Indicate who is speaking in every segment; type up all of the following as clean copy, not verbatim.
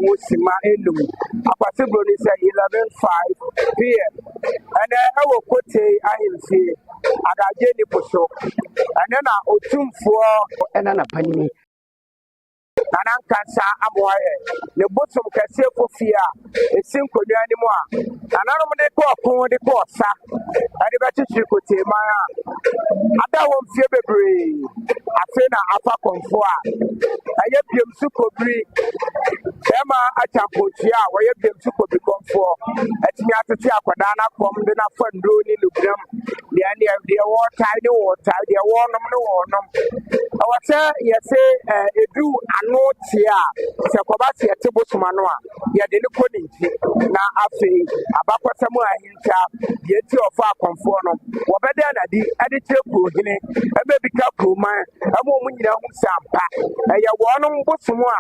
Speaker 1: Wusima Enum. Akwasibro say 11:05 p.m. And I will quote IMC Agajeni Puso. And then I otum for and then a penny. Nanankasa amwaye ne botum kase fofia esim kodwa ni mo a nananom de ko kon de ko sa ade ba chichi kote man ada wo mfie bebre afi na afa konfo a aye biem su kobri ema achampochia wo ye biem su kobri konfo atimi atete akwada na kom de na fandro ni lubram de water de wonom no wonom awase yese edu ano tia se kwabase yete bosuma no a ye de ne koninti na afi abakwasam ahinta ye ti ofa akonfo no wo bede na di ade cheku hine ebe bika kuman amo mu nyina hu sampa eye wonom bosumu a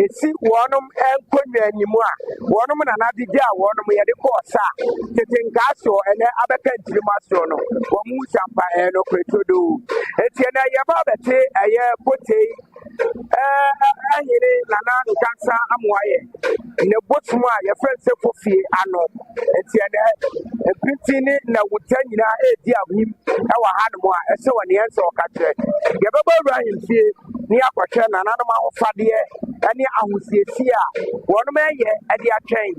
Speaker 1: esi wonom enkonwa anyimu a wonom na na dige a wonom ye de kosa tetenkaso ene abeka ntirimaso no wo mu sampa no kwetodo eti na ye ba bete eye potei ayere nana nkansa amwaye ne botumu a ye fense fofie ano eti na epintini na wutanyina edi ahim ewa hanmo a ese wone ense okatre ye baba Ibrahim fie ni akwatwe nana no ma hofade ani ahusiesie a wono ma ye edi atwen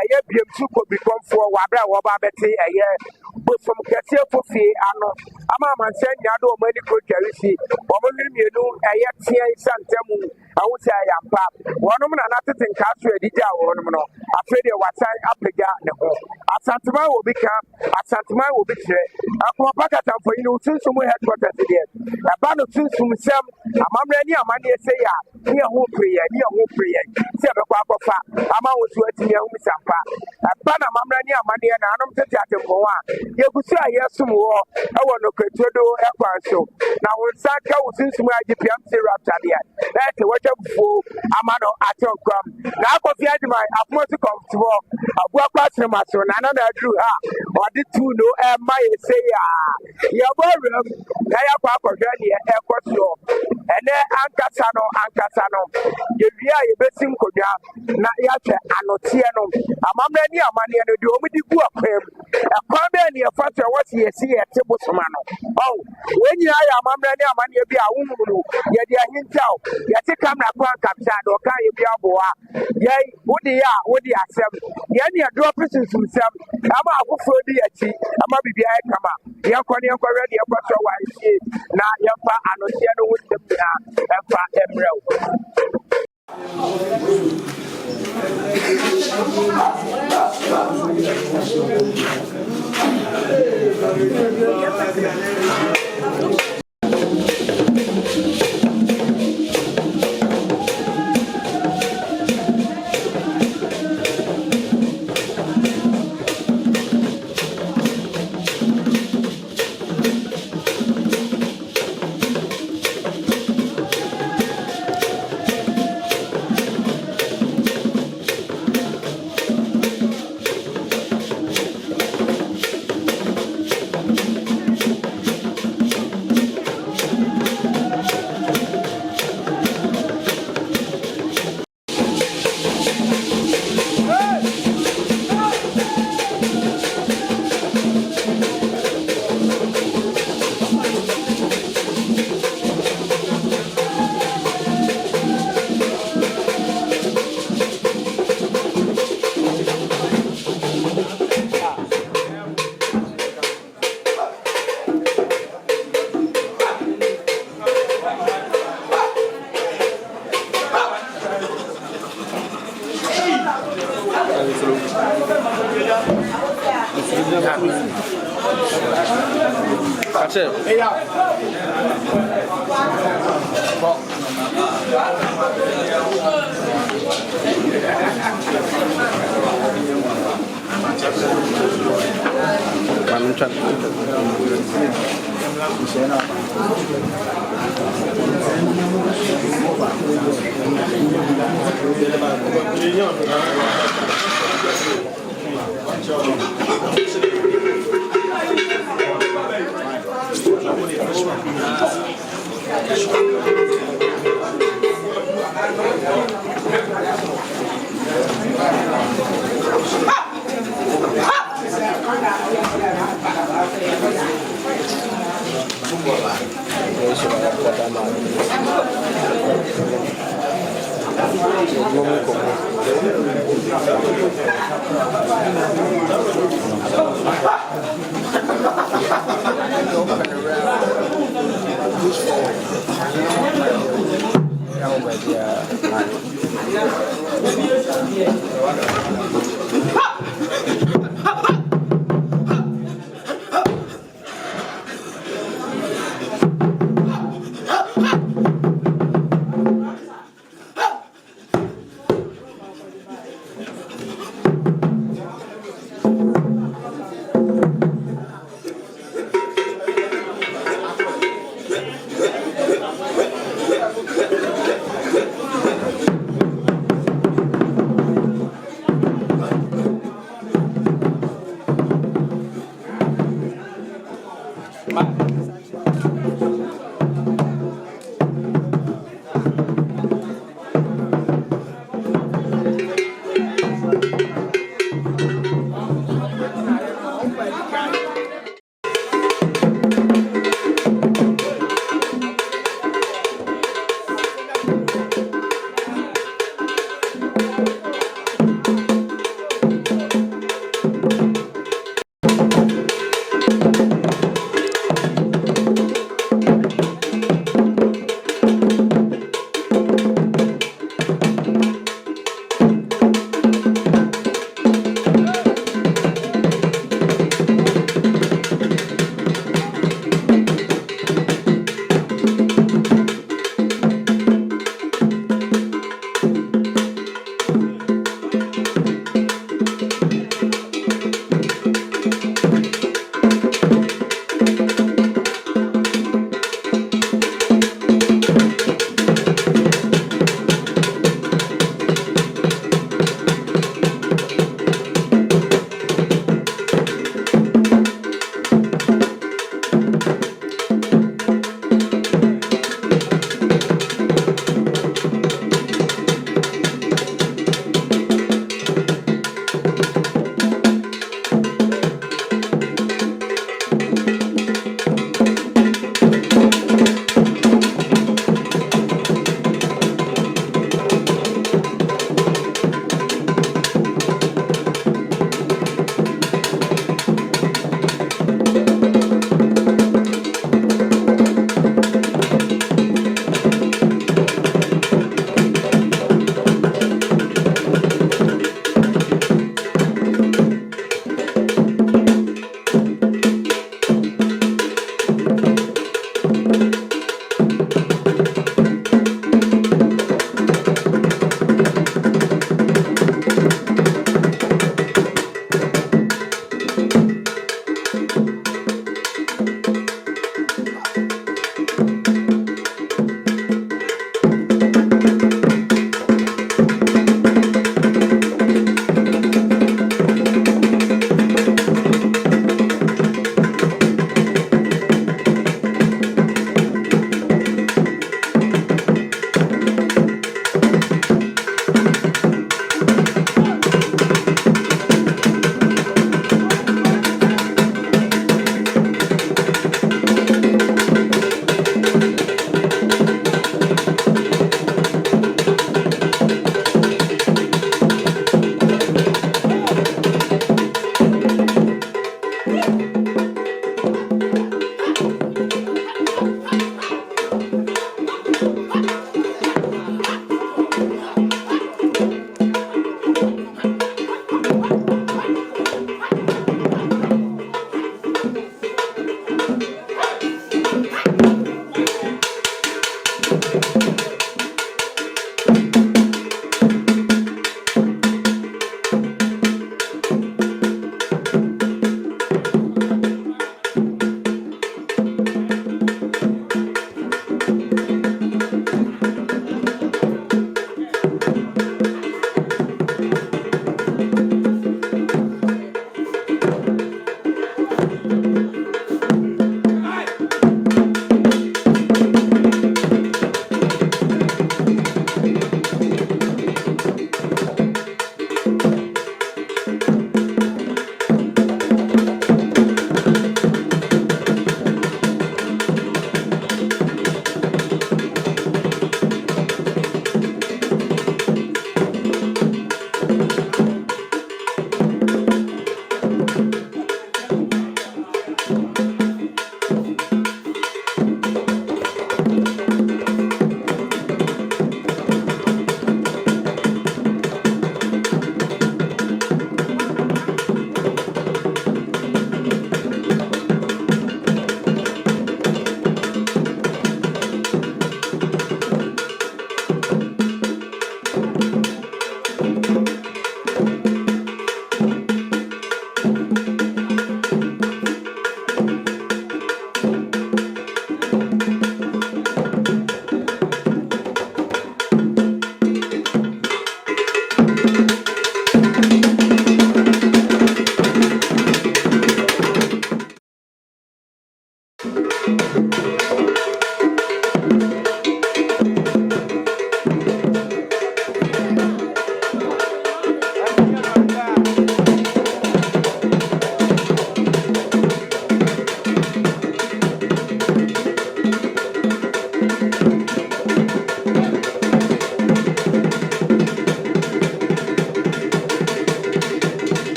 Speaker 1: eye biem su ko bi konfo wa bra wo ba bete eye bosom kese fofie ano ama manse nyado o mani ko kwarisi wo mo mienu eye tie santamu awuti ayampa wonom na natete nkaso edija wonom no afede watan apega ne ho asantuma wo bika asantuma wo bikire akoma pakata mfo yi no tunsumu headquarters de aba no tunsum sem amamre ni amane ese ya ni ho prayer se be kwa kofa ama wo tu atimi hu sampa aba na amamre ni amane na anom tete atempo a yegusu ayesum wo ewo no kwetodo ekwanso na wo saka wo tunsumu agipm se raptor de that what fo amano atonkam na akofi adima afomosi komfo abu akwatre maso na na adru ha odi tu no e ma yese ya ye borum na ya kwa akohwa ne e koso ene ankasa no ye bia ye besim kodwa na ya hwe anotie no amamre ni amane no de omudi gu akwam e kwa be ne e fata woti yesi ye tebosoma no wenyi ya amamre ni amane bia wumunu ye de ahintaw ye te kamna kwa kapsa do kan ye bia boa ye wodi asem ye ne do precision sem ama akofo di achi ama bibia e kama ye kwani en kware de kwaso wa isi na ye fa anotie no wutem na e fa emrew
Speaker 2: That's it. Hey, yeah.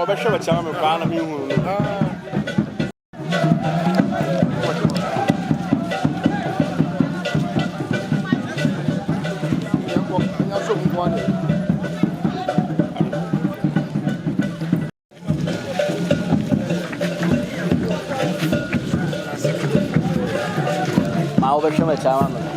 Speaker 2: or be sure chama me kwa na me hu.
Speaker 3: Ma be sure me chama me.